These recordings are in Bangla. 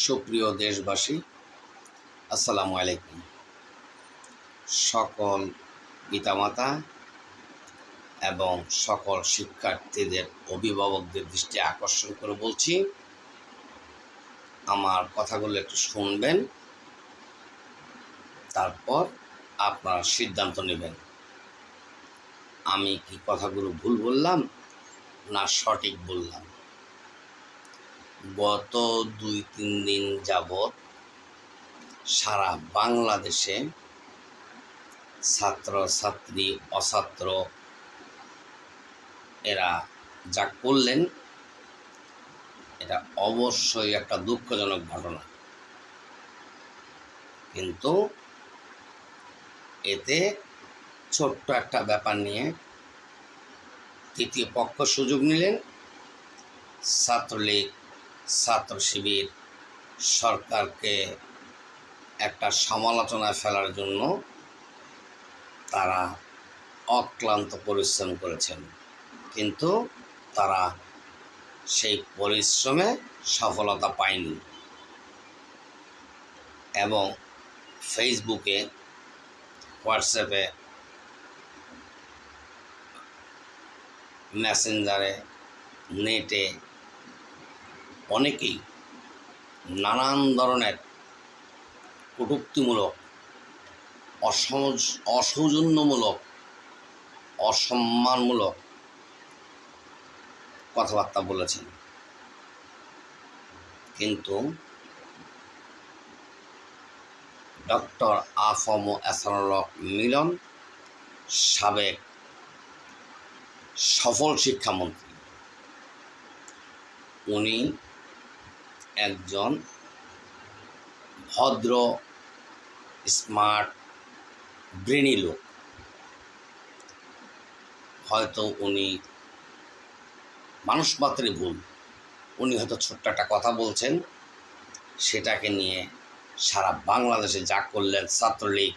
সুপ্রিয় দেশবাসী, আসসালামু আলাইকুম। সকল পিতামাতা এবং সকল শিক্ষার্থীদের অভিভাবকদের দৃষ্টি আকর্ষণ করে বলছি, আমার কথাগুলো একটু শুনবেন, তারপর আপনারা সিদ্ধান্ত নেবেন আমি কি কথাগুলো ভুল বললাম না সঠিক বললাম। গত 2-3 দিন যাবৎ সারা বাংলাদেশে ছাত্র ছাত্রী অছাত্র এরা যা করলেন এটা অবশ্যই একটা দুঃখজনক ঘটনা, কিন্তু এতে ছোট্ট একটা ব্যাপার নিয়ে তৃতীয় পক্ষ সুযোগ নিলেন। ছাত্রলীগ, ছাত্র শিবির সরকারকে একটা সমালোচনায় ফেলার জন্য তারা অক্লান্ত পরিশ্রম করেছেন, কিন্তু তারা সেই পরিশ্রমে সফলতা পায়নি এবং ফেসবুকে, হোয়াটসঅ্যাপে, মেসেঞ্জারে, নেটে অনেকেই নানান ধরনের কটূক্তিমূলক, অসৌজন্যমূলক, অসম্মানমূলক কথাবার্তা বলেছেন, কিন্তু ডক্টর আ.ফ.ম. এহসানুল হক মিলন, সাবেক সফল শিক্ষামন্ত্রী, উনি একজন ভদ্র, স্মার্ট, ব্রেনি লোক। হয়তো উনি মানুষ মাত্রই ভুল, উনি হয়তো ছোট্ট একটা কথা বলছেন, সেটাকে নিয়ে সারা বাংলাদেশে যা করলেন ছাত্রলীগ,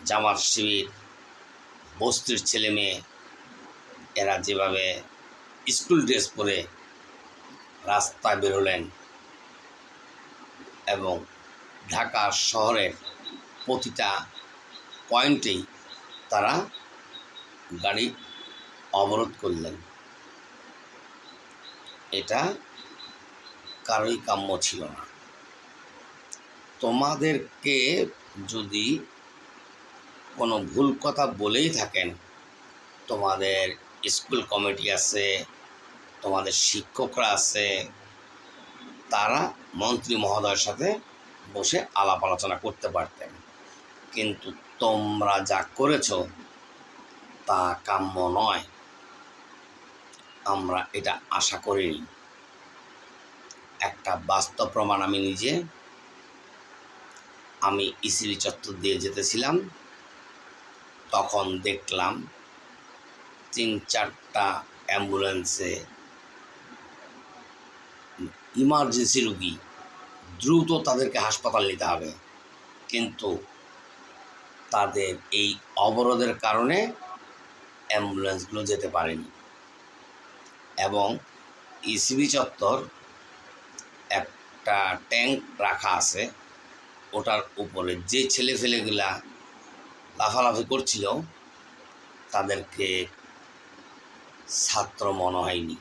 জামাত শিবির, বস্তির ছেলে মেয়ে এরা যেভাবে স্কুল ড্রেস পরে রাস্তায় বেরোলেন এবং ঢাকা শহরের প্রতিটা পয়েন্টেই তারা গাড়ি অবরোধ করলেন, এটা কারোই কাম্য ছিল না। তোমাদেরকে যদি কোনো ভুল কথা বলেই থাকেন, তোমাদের স্কুল কমিটি আছে, তোমাদের শিক্ষকরা আছে, তারা মন্ত্রী মহোদয়ের সাথে বসে আলাপ আলোচনা করতে পারতেন, কিন্তু তোমরা যা করেছ তা কাম্য নয়। আমরা এটা আশা করিনি। একটা বাস্তব প্রমাণ আমি ইসিবি চত্বর দিয়ে যেতেছিলাম, তখন দেখলাম 3-4টা অ্যাম্বুলেন্সে ইমার্জেন্সি রুগী, দ্রুত তাদেরকে হাসপাতাল নিতে হবে, কিন্তু তাদের এই অবরোধের কারণে অ্যাম্বুলেন্সগুলো যেতে পারেনি। এবং ইসিবি চত্বর একটা ট্যাঙ্ক রাখা আছে, ওটার উপরে যে ছেলেফেলেগুলা লাফালাফি করছিল তাদেরকে ছাত্র মনে হয়নি,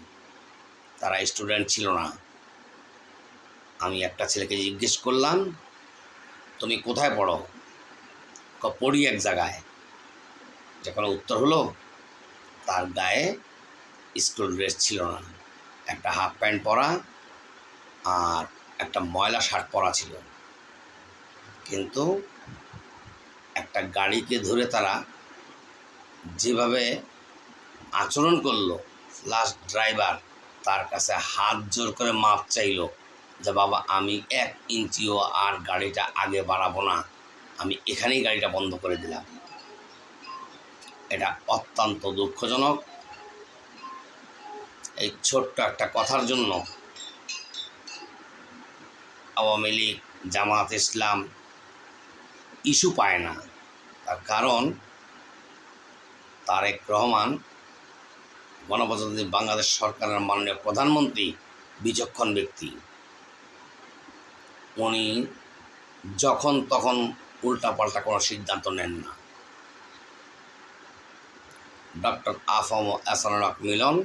তারা স্টুডেন্ট ছিল না। আমি একটা ছেলেকে জিজ্ঞেস করলাম, তুমি কোথায় পড়ো? পড়ি এক জায়গায়। যখন উত্তর হলো, তার গায়ে স্কুল ড্রেস ছিল না, একটা হাফ প্যান্ট পরা আর একটা ময়লা শার্ট পরা ছিল, কিন্তু একটা গাড়িকে ধরে তারা যেভাবে আচরণ করলো, লাস্ট ড্রাইভার তার কাছে হাত জোর করে মাপ চাইল যে বাবা আমি 1 ইঞ্চিও আর গাড়িটা আগে বাড়াবো না, আমি এখানেই গাড়িটা বন্ধ করে দিলাম। এটা অত্যন্ত দুঃখজনক। এই ছোট্ট একটা কথার জন্য আওয়ামী লীগ, জামাত ইসলাম ইস্যু পায় না। তার কারণ তারেক রহমান গণপ্রজাতন্ত্রী বাংলাদেশ সরকারের মাননীয় প্রধানমন্ত্রী বিচক্ষণ ব্যক্তি, উনি যখন তখন উল্টাপাল্টা কোনো সিদ্ধান্ত নেন না। ডক্টর আফম এহসানুল হক মিলন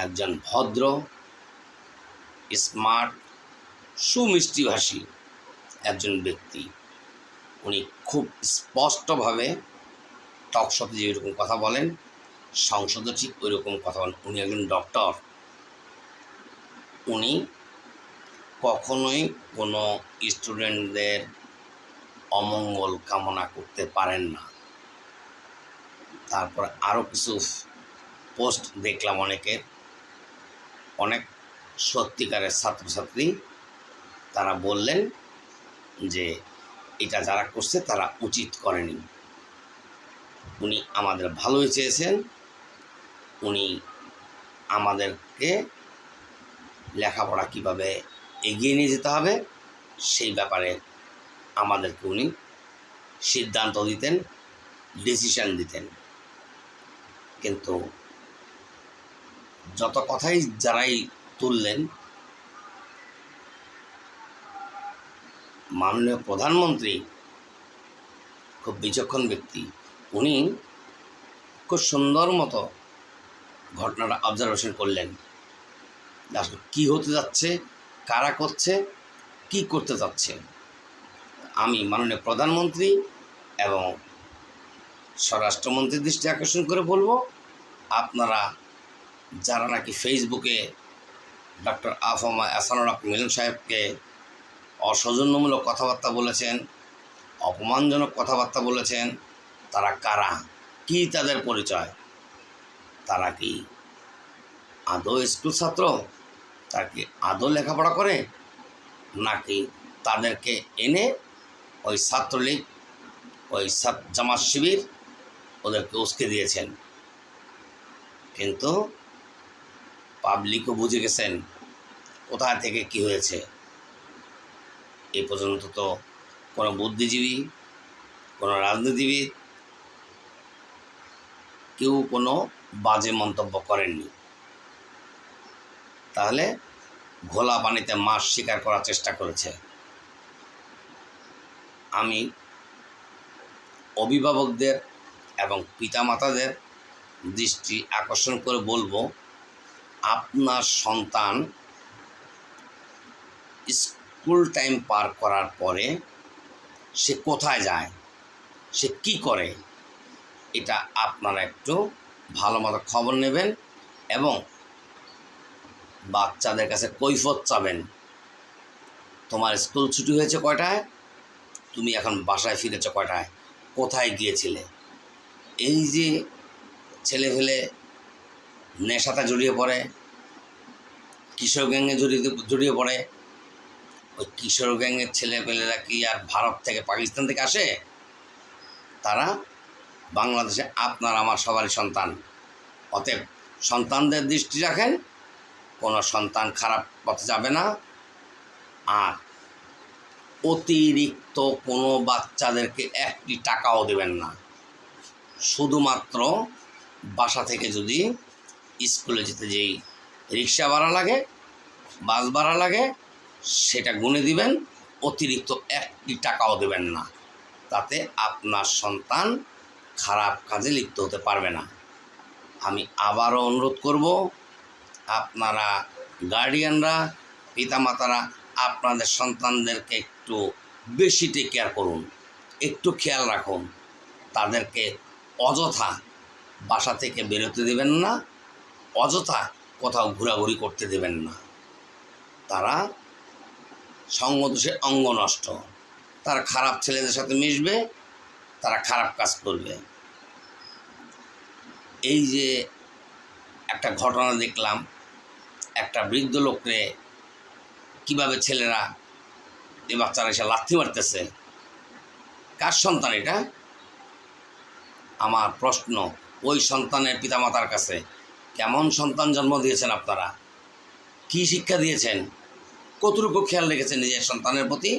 একজন ভদ্র, স্মার্ট, সুমিষ্টিভাষী একজন ব্যক্তি। উনি খুব স্পষ্টভাবে টকশোতে যেরকম কথা বলেন, সংসদে ঠিক ওই রকম কথা বলেন। উনি একজন ডক্টর। উনি কখনোই কোনো স্টুডেন্টদের অমঙ্গল কামনা করতে পারেন না। তারপর আরও কিছু পোস্ট দেখলাম অনেক সত্যিকারের ছাত্রছাত্রী তারা বললেন যে এটা যারা করছে তারা উচিত করেনি। উনি আমাদের ভালোই চেয়েছেন, উনি আমাদেরকে লেখাপড়া কীভাবে এগিয়ে নিয়ে যেতে হবে সেই ব্যাপারে আমাদেরকে উনি সিদ্ধান্ত দিতেন, ডিসিশন দিতেন। কিন্তু যত কথাই যারাই তুললেন, মাননীয় প্রধানমন্ত্রী খুব বিচক্ষণ ব্যক্তি। উনি খুব সুন্দর মতো ঘটনাটা অবজারভেশন করলেন, আসলে কী হতে যাচ্ছে, কারা করছে, কি করতে যাচ্ছে। আমি মাননীয় প্রধানমন্ত্রী এবং স্বরাষ্ট্রমন্ত্রীর দৃষ্টি আকর্ষণ করে বলবো, আপনারা যারা নাকি ফেসবুকে ডক্টর আফম এহসানুল হক মিলন সাহেবকে অসৌজন্যমূলক কথাবার্তা বলেছেন, অপমানজনক কথাবার্তা বলেছেন, তারা কারা, কি তাদের পরিচয়, তারা কি আদৌ স্কুল ছাত্র, তারা কি আদৌ লেখাপড়া করে, নাকি তাদেরকে এনে ওই ছাত্রলীগ, ওই জামাত শিবির ওদেরকে উস্কে দিয়েছেন। কিন্তু পাবলিকও বুঝে গেছেন কোথা থেকে কি হয়েছে। এ পর্যন্ত তো কোনো বুদ্ধিজীবী, কোনো রাজনীতিবিদ কেউ কোনো বাজে মন্তব্য করেননি। তাহলে ঘোলা পানিতে মাছ শিকার করার চেষ্টা করেছে। আমি অভিভাবকদের এবং পিতামাতাদের দৃষ্টি আকর্ষণ করে বলবো, আপনার সন্তান স্কুল টাইম পার করার পরে সে কোথায় যায়, সে কি করে, এটা আপনারা একটু ভালো মতো খবর নেবেন এবং বাচ্চাদের কাছে কৈফিয়ত চাবেন। তোমার স্কুল ছুটি হয়েছে কয়টায়, তুমি এখন বাসায় ফিরেছ কয়টায়, কোথায় গিয়েছিলে। এই যে ছেলেফেলে নেশাতে জড়িয়ে পড়ে, কিশোর গ্যাংয়ে জড়িয়ে পড়ে, ওই কিশোর গ্যাংয়ের ছেলেপেলেরা কি আর ভারত থেকে পাকিস্তান থেকে আসে? তারা বাংলাদেশে আপনার আমার সবারই সন্তান। অতএব সন্তানদের দৃষ্টি রাখেন, কোনো সন্তান খারাপ পথে যাবে না। আর অতিরিক্ত কোনো বাচ্চাদেরকে একটি টাকাও দেবেন না। শুধুমাত্র বাসা থেকে যদি স্কুলে যেতে যেই রিক্সা ভাড়া লাগে, বাস ভাড়া লাগে, সেটা গুনে দিবেন, অতিরিক্ত একটি টাকাও দেবেন না। তাতে আপনার সন্তান খারাপ কাজে লিপ্ত হতে পারবে না। আমি আবারও অনুরোধ করব, আপনারা গার্ডিয়ানরা, পিতামাতারা আপনাদের সন্তানদেরকে একটু বেশি টেক কেয়ার করুন, একটু খেয়াল রাখুন। তাদেরকে অযথা বাসা থেকে বেরোতে দেবেন না, অযথা কোথাও ঘোরাঘুরি করতে দেবেন না। তারা সঙ্গদোষে অঙ্গ নষ্ট, তারা খারাপ ছেলেদের সাথে মিশবে, তারা খারাপ কাজ করবে। এই যে একটা ঘটনা দেখলাম, একটা বৃদ্ধ লোকরে কীভাবে ছেলেরা, এই বাচ্চারা এসে লাথি মারতেছে, কার সন্তান এটা? আমার প্রশ্ন ওই সন্তানের পিতামাতার কাছে, কেমন সন্তান জন্ম দিয়েছেন আপনারা, কি শিক্ষা দিয়েছেন, কতটুকু খেয়াল রেখেছেন নিজের সন্তানের প্রতি?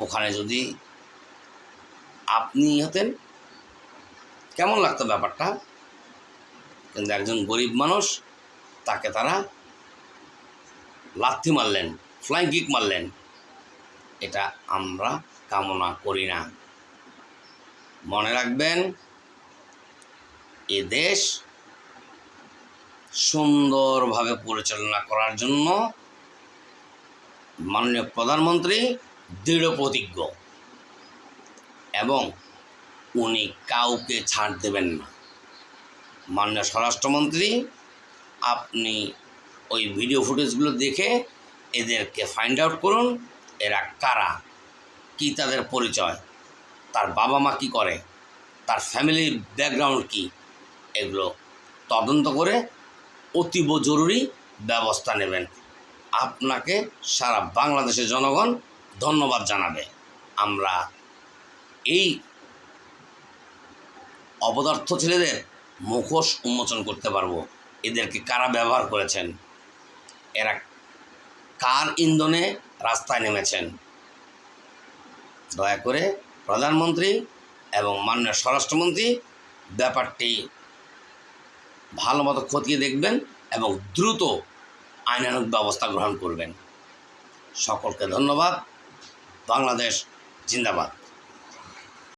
ওখানে যদি আপনি হতেন কেমন লাগতো ব্যাপারটা? কিন্তু একজন গরিব মানুষ, তাকে তারা লাথি মারলেন, ফ্লাইং কিক মারলেন, এটা আমরা কামনা করি না। মনে রাখবেন, এ দেশ সুন্দরভাবে পরিচালনা করার জন্য মাননীয় প্রধানমন্ত্রী দৃঢ় প্রতিজ্ঞ এবং উনি কাউকে ছাড় দেবেন না। মাননীয় স্বরাষ্ট্রমন্ত্রী, আপনি ওই ভিডিও ফুটেজগুলো দেখে এদেরকে ফাইন্ড আউট করুন, এরা কারা, কী তাদের পরিচয়, তার বাবা মা কী করে, তার ফ্যামিলির ব্যাকগ্রাউন্ড কী, এগুলো তদন্ত করে অতীব জরুরি ব্যবস্থা নেবেন। আপনাকে সারা বাংলাদেশের জনগণ ধন্যবাদ জানাবে। আমরা এই অপদার্থ ছেলেদের মুখোশ উন্মোচন করতে পারবো। এদেরকে কারা ব্যবহার করেছেন, এরা কার ইন্ধনে রাস্তায় নেমেছেন। দয়া করে প্রধানমন্ত্রী এবং মাননীয় স্বরাষ্ট্রমন্ত্রী ব্যাপারটি ভালো মতো খতিয়ে দেখবেন এবং দ্রুত আইনানুগ ব্যবস্থা গ্রহণ করবেন। সকলকে ধন্যবাদ। বাংলাদেশ জিন্দাবাদ।